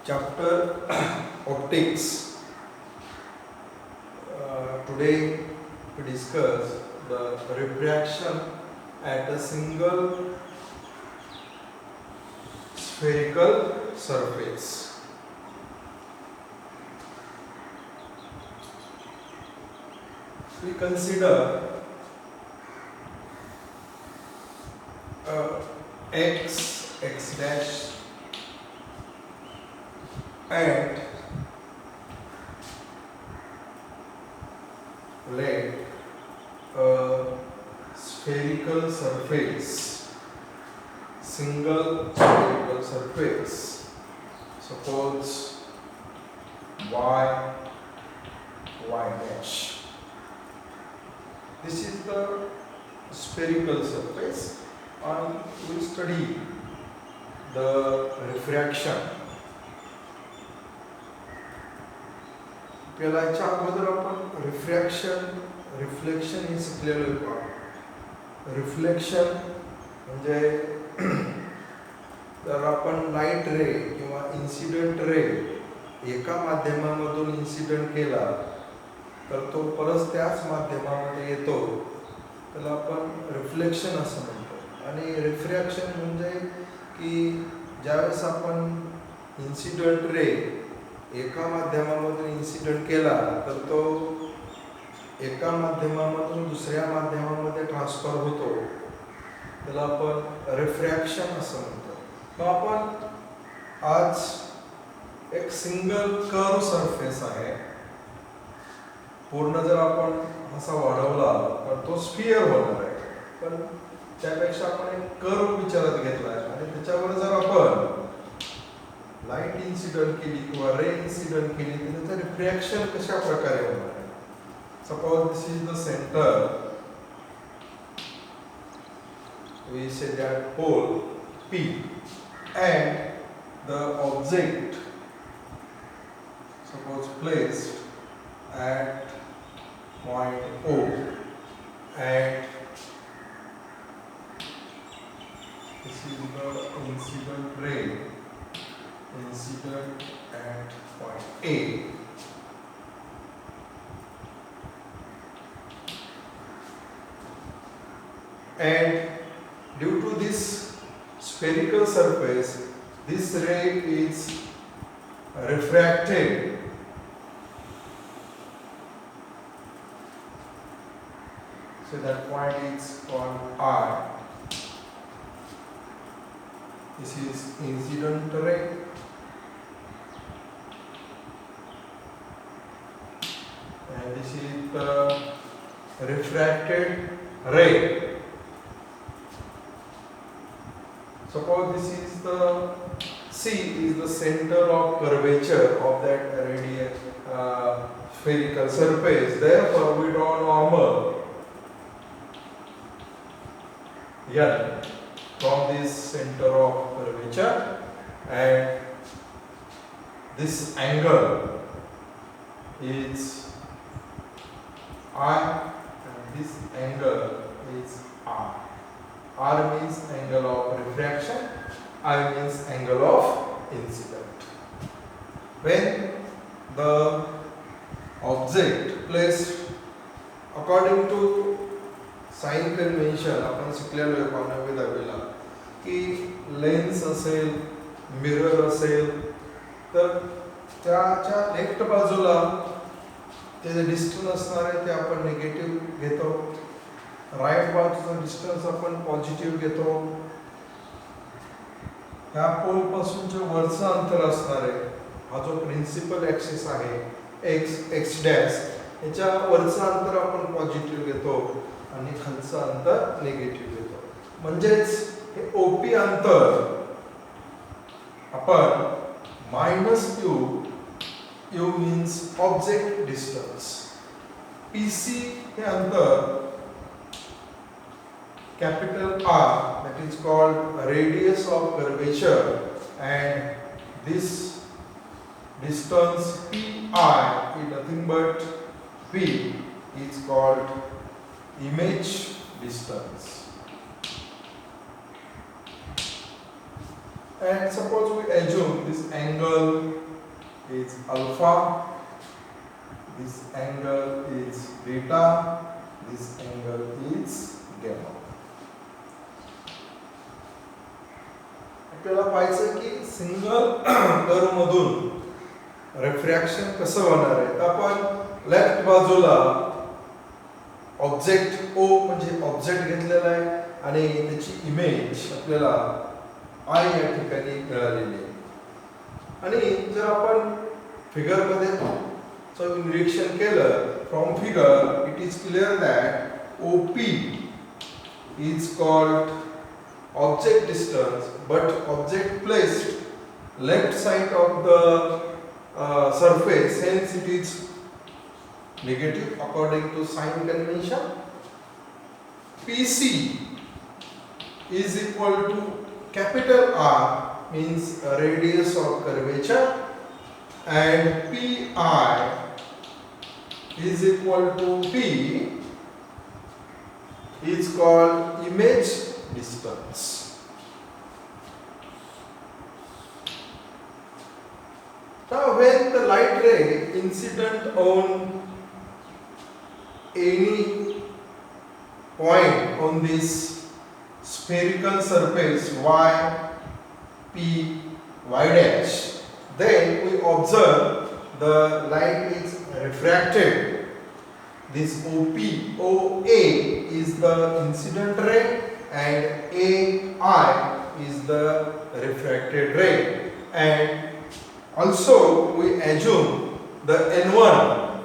Chapter Optics. Today we discuss the refraction at a single spherical surface. We consider x dash and let a spherical surface, single spherical surface, suppose y dash. This is the spherical surface and we study the refraction. याच्या अगोदर आपण reflection हे शिकलेलो आहे. Reflection म्हणजे जर आपण light रे किंवा इन्सिडेंट रे एका माध्यमामधून इन्सिडेंट केला तर तो परत त्याच माध्यमामध्ये येतो, त्याला आपण रिफ्लेक्शन असं म्हणतो. आणि रिफ्रॅक्शन म्हणजे की ज्यावेळेस आपण इन्सिडेंट रे एका माध्यमामधून इन्सिडेंट केला तर तो एका माध्यमामधून दुसऱ्या माध्यमामध्ये ट्रान्सफर होतो, त्याला आपण रिफ्रॅक्शन असं म्हणतो. मग आपण आज एक सिंगल कर्व सरफेस आहे, पूर्ण जर आपण असा वाढवला तर तो स्फिअर होणार आहे, पण त्यापेक्षा आपण एक कर्व विचारात घेतला आहे आणि त्याच्यावर जर आपण लाईट इन्सिडेंट केली किंवा रे इन्सिडेंट केली तर त्याचं रिफ्रॅक्शन कशा प्रकारे होणार आहे. Suppose this is the centre, we say that pole P and the object suppose placed at point O and this is the incident ray incident at point A. And due to this spherical surface, this ray is refracted. So that point is called R. This is incident ray. And this is the refracted ray. Suppose this is the C is the center of curvature of that spherical surface. Therefore, we draw normal N from this center of curvature, and this angle is I and this angle is R. R means angle of refraction, I means angle of incident. When the object placed according to sign convention आपण शिकलेलो आहे 9वी-10वीला की lens असेल, mirror असेल तर त्याच्या left बाजूला ते जे डिस्टन्स असणार आहे ते आपण निगेटिव्ह घेतो, राईट बाजूचा डिस्टन्स आपण पॉझिटिव्ह घेतो. ह्या पोल पासून जे वरचं अंतर असणार आहे, हा जो प्रिन्सिपल ॲक्सिस आहे एक्स डॅश, याच्या वरचं अंतर आपण पॉझिटिव्ह घेतो आणि खालचं अंतर निगेटिव्ह घेतो. म्हणजेच हे ओपी अंतर आपण -u, u means object distance, PC हे अंतर capital R, that is called radius of curvature, and this distance PI is nothing but P is called image distance. And suppose we assume this angle is alpha, this angle is beta, this angle is gamma. आपल्याला पाहायचं की single curve मधून refraction कसं होणार आहे. तर आपण left बाजूला ऑब्जेक्ट ओ म्हणजे ऑब्जेक्ट घेतलेला आहे आणि त्याची इमेज आपल्याला आय या ठिकाणी मिळालेली आहे. आणि जर आपण फिगर मध्ये निरीक्षण केलं, from figure it is clear that OP is called object distance, but object placed left side of the surface, hence it is negative according to sign convention. PC is equal to capital R, means radius of curvature, and PI is equal to P is called image distance. Now when the light ray incident on any point on this spherical surface y p y dash, then we observe the light is refracted. This OA is the incident ray and AI is the refracted ray, and also we assume the N1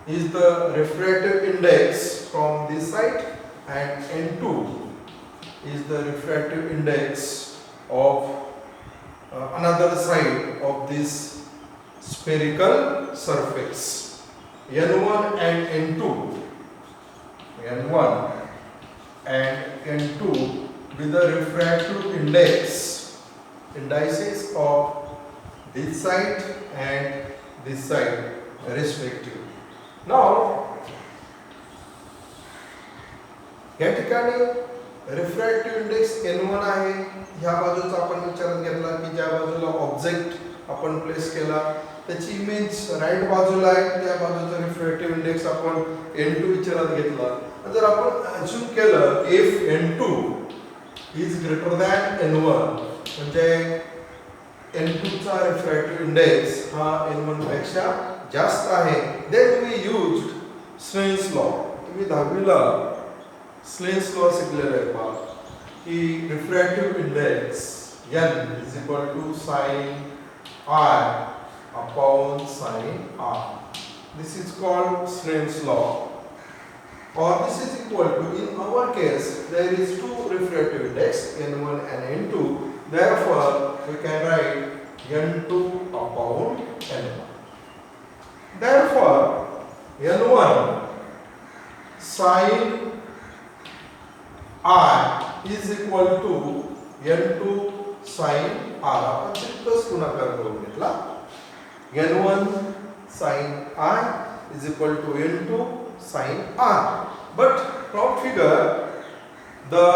is the refractive index from this side and N2 is the refractive index of another side of this spherical surface. N1 and N2, N1 and N2 with the refractive indices of this side and this side respectively. Now या ठिकाणी refractive index N1 आहे. ह्या बाजूचा आपण विचारात घेतला की ज्या बाजूला ऑब्जेक्ट आपण प्लेस केला त्याची इमेज राईट बाजूला आहे, त्या बाजूचा रिफ्रॅक्टिव्ह इंडेक्स आपण N2 विचारात घेतला. जर आपण अज्यूम केलं if N2 is greater than N1 म्हणजे N2 चा रिफ्रॅक्टिव्ह इंडेक्स हा N1 पेक्षा जास्त आहे, then we used Snell's law. तुम्ही 10वीला Snell's law शिकलेला आहे पहा की refractive index N is equal to sin I upon sin R. This is called Snell's law, or this is equal to, in our case there is two refractive index N1 and N2, therefore we can write N2 upon N1. Therefore N1 sin I is equal to N2 sin R. आपण तिथंच गुणाकार करून घेतला. N1 sin I is equal to N2 sin R. But from figure the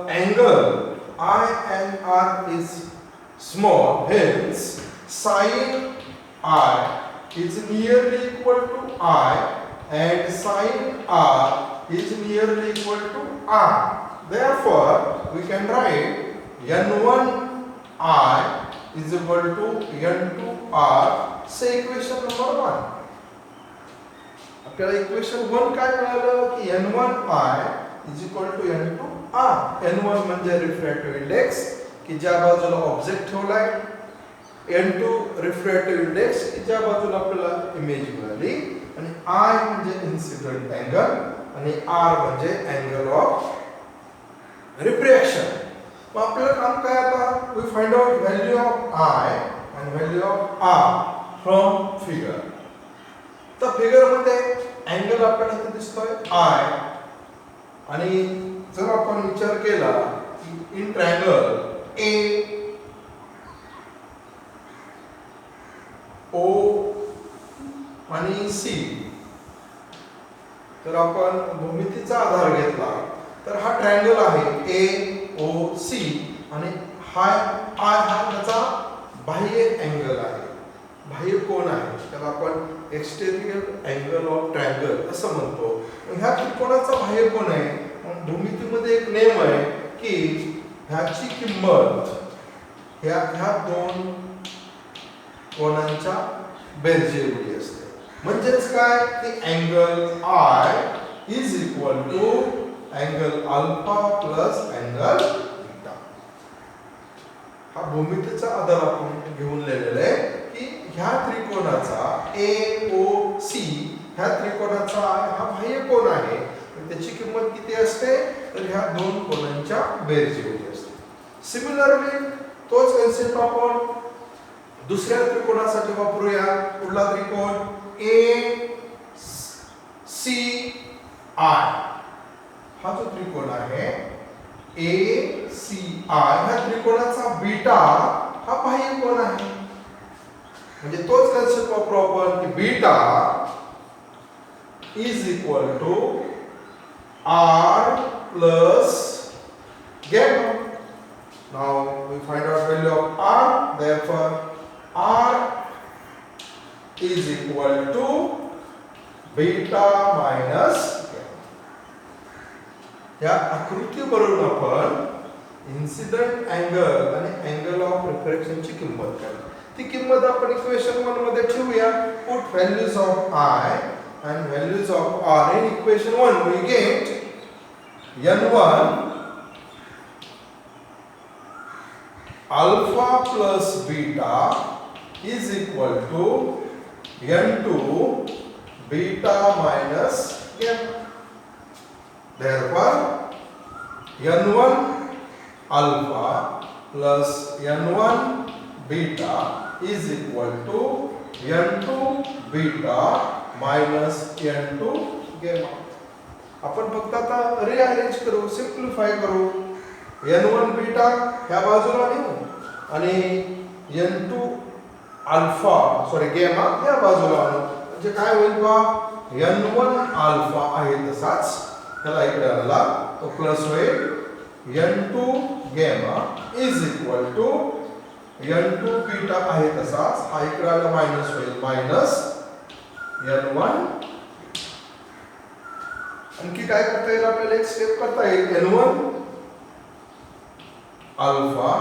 angle I and R is small, hence sin I is nearly equal to I and sin R is nearly equal to R. Therefore we can write N1 I is equal to N2 R. से equation number 1. आपल्याला equation 1 काय मिळालं की N1I is equal to N2 R. N1 म्हणजे refractive index की ज्या बाजूला object ठेवलाय, N2 रिफ्रॅक्टिव्ह इंडेक्स की ज्या बाजूला आपल्याला इमेज मिळाली, आणि I म्हणजे इन्सिडेंट अँगल आणि R म्हणजे अँगल ऑफ रिफ्रॅक्शन. मग आपल्याला काम काय आता, we find out value of I and value of R from figure. तर फिगर मध्ये अँगल आपल्याला इथे दिसतोय I, आणि जर आपण विचार केला की इन ट्रायंगल A O आणि C, तर आपण भूमितीचा आधार घेतला तर हा ट्रायंगल आहे A O C आणि हा आय हा त्याचा बाह्य अँगल आहे, बाह्य कोन आहे, त्याला आपण एक्सटेरियर अँगल ऑफ ट्रायंगल असं म्हणतो. ह्या त्रिकोणाचा बाह्य कोन आहे. भूमितीमध्ये एक नियम आहे की ह्याची किंमत ह्या दोन कोनांच्या बेरजे एवढी असते. म्हणजेच काय की angle I is equal to angle alpha plus angle beta. हा भूमितीचा आधार आपण घेऊन लिहिलेला आहे की ह्या त्रिकोणाचा AOC ह्या त्रिकोणाचा हा बाह्य कोन आहे. त्याची किंमत किती असते तर ह्या दोन कोनांच्या बेरजेएवढी असते. सिमिलरली तोच कन्सेप्ट आपण दुसऱ्या त्रिकोणासाठी वापरूया. कुठला त्रिकोण ACI. हा जो त्रिकोण आहे ACI ह्या त्रिकोणाचा बीटा हा बाह्य कोन आहे. म्हणजे तोच कन्सेप्ट वापरू आपण की beta is equal to R plus gamma. Now we find out value of R. Therefore, R is equal to beta minus gamma. या आकृतीवरून आपण इन्सिडेंट अँगल आणि अँगल ऑफ रिफ्रॅक्शनची किंमत काढली. ती किंमत आपण इक्वेशन 1 मध्ये ठेवूया. Put values of I and values of R in equation 1. We get N1 alpha plus beta is equal to N2 beta minus gamma. Therefore, N1 alpha plus N1 beta is equal to N2 beta minus N2 गेमा. आपण फक्त आता rearrange करू, simplify करू. N1 beta ह्या बाजूला नेऊ आणि N2 अल्फा गेमा ह्या बाजूला आणू. म्हणजे काय होईल पहा N1 अल्फा आहे तसाच त्याला इकडे आणला तो प्लस होईल. N2 गेमा is equal to N2 beta आहे तसाच हा इकडे आला मायनस होईल मायनस N1. आणखी काय करता येईल आपल्याला एक स्टेप करता येईल. N1 alpha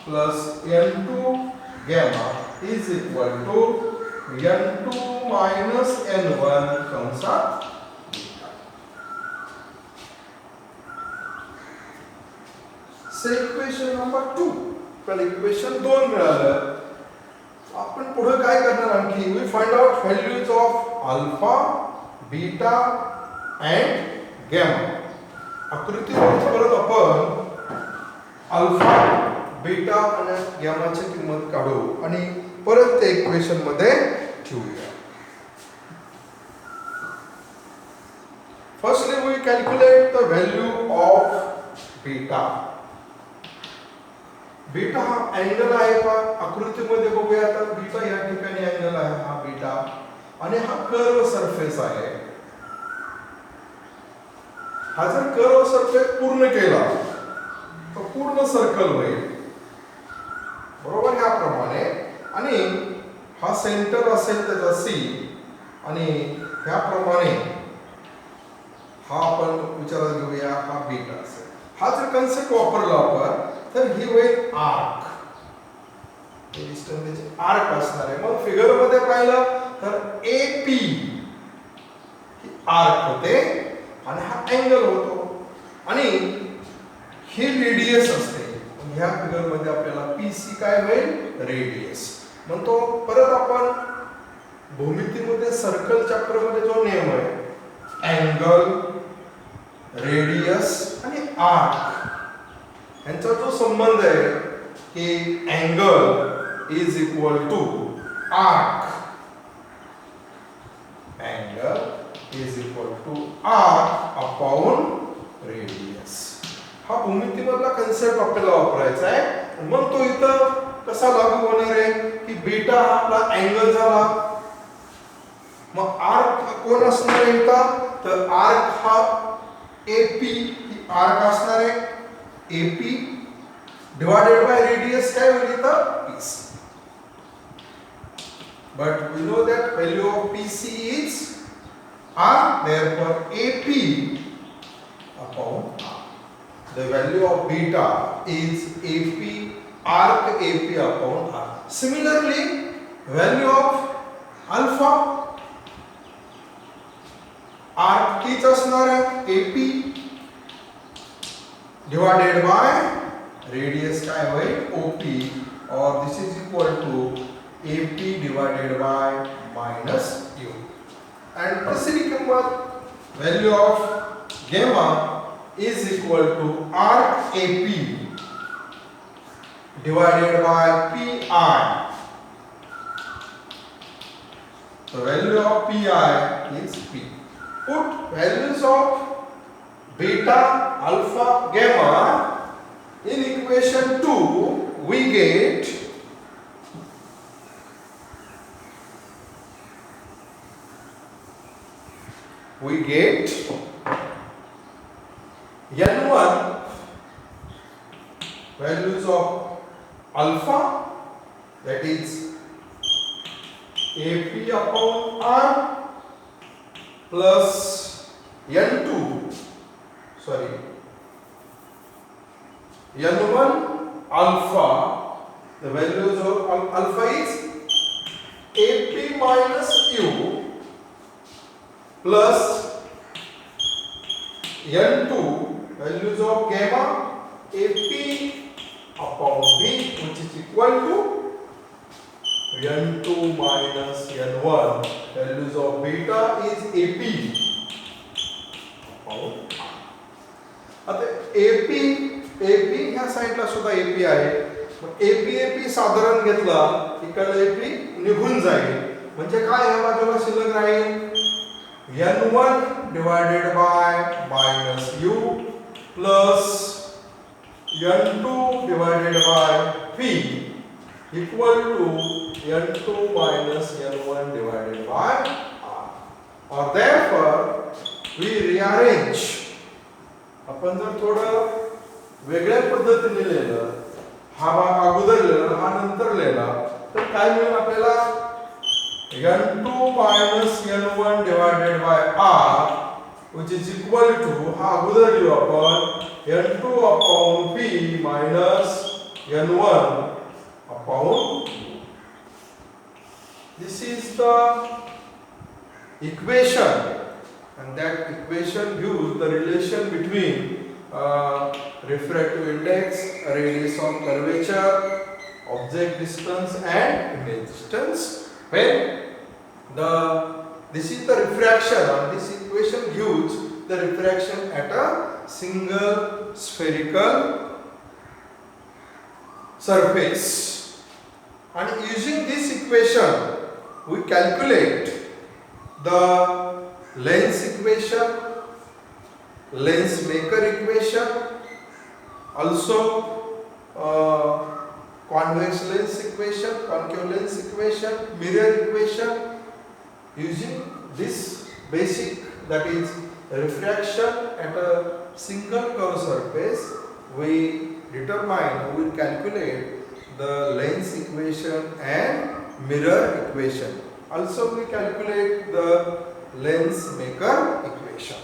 plus N2 gamma is equal to N2 minus N1 कंसात. Equation number 2. आपल्याला इक्वेशन 2 मिळालं. आपण पुढे काय करणार आणखी we find out values of alpha beta and gamma. आकृतीवरून परत आपण अल्फा बीटा आणि गॅमाची किंमत काढू आणि परत ते इक्वेशन मध्ये ठेवूया. Firstly we calculate the value of beta. Beta हा अँगल आहे का आकृतीमध्ये बघूया. आता बीटा या ठिकाणी अँगल आहे हा बीटा आणि हा कर्व सरफेस आहे. हा जर कर्व सरफेस पूर्ण केला तर पूर्ण सर्कल होईल बरोबर ह्याप्रमाणे. आणि हा सेंटर असेल त्याचा C आणि ह्याप्रमाणे हा आपण विचारात घेऊया हा बीटा असेल. हा जर कन्सेप्ट वापरला आपण तर ही होईल आर्क. हे डिस्टन्स आर्क असणार आहे. मग फिगर मध्ये पाहिलं तर AP ही आर्क होते आणि हा अँगल होतो आणि ही रेडियस असते. ह्या फिगर मध्ये आपल्याला PC काय होईल रेडियस म्हणतो. परत आपण भूमितीमध्ये सर्कल चॅप्टर मध्ये जो नियम आहे अँगल रेडियस आणि आर्क यांचा जो संबंध आहे की angle is equal to arc. Angle is equal to arc upon radius. हा भूमितीमधला कन्सेप्ट आपल्याला वापरायचा आहे. मग तो इथं कसा लागू होणार आहे की बीटा हा आपला अँगल झाला. मग आर्क कोण असणार आहे इथं तर आर्क हा AP ही आर्क असणार आहे AP divided by radius काय होईल इथं PC. But we know that value of PC is R, therefore AP upon R. The value of beta is AP arc AP upon R. Similarly, value of alpha arc तीच असणार आहे AP divided by radius काय होईल OP, or this is equal to AP divided by minus U. And तिसरी किंमत value of gamma is equal to arc AP divided by PI. The value of PI is P. Put values of beta, alpha, gamma in equation 2, we get N1 values of alpha, that is AP upon R, plus N1 alpha, the values of alpha is AP minus U, plus N2 values of gamma AP upon B, which is equal to N2 minus N1 values of beta is AP upon R. आता AP ह्या साईडला सुद्धा AP आहे. मग AP साधारण घेतला इकडे AP निघून जाईल, म्हणजे काय ह्या बाजूला शिल्लक राहील N1 divided by minus U plus N2 divided by P equal to N2 minus N1 divided by R. Or therefore we rearrange. आपण जर थोडं वेगळ्या पद्धतीने लिहिलं, हा भाग अगोदर लिहिला हा नंतर लिहिला, तर काय मिळेल आपल्याला N2 minus N1 divided by R, which is equal to हा अगोदर लिहू आपण N2 upon P minus N1 upon U. This is the equation, and that equation gives the relation between refractive index, radius of curvature, object distance and image distance. When this is the refraction, and this equation gives the refraction at a single spherical surface. And using this equation we calculate the lens equation, lens maker equation, also convex lens equation, concave lens equation, mirror equation. Using this basic, that is refraction at a single curved surface, we calculate the lens equation and mirror equation. Also we calculate the lens maker equation.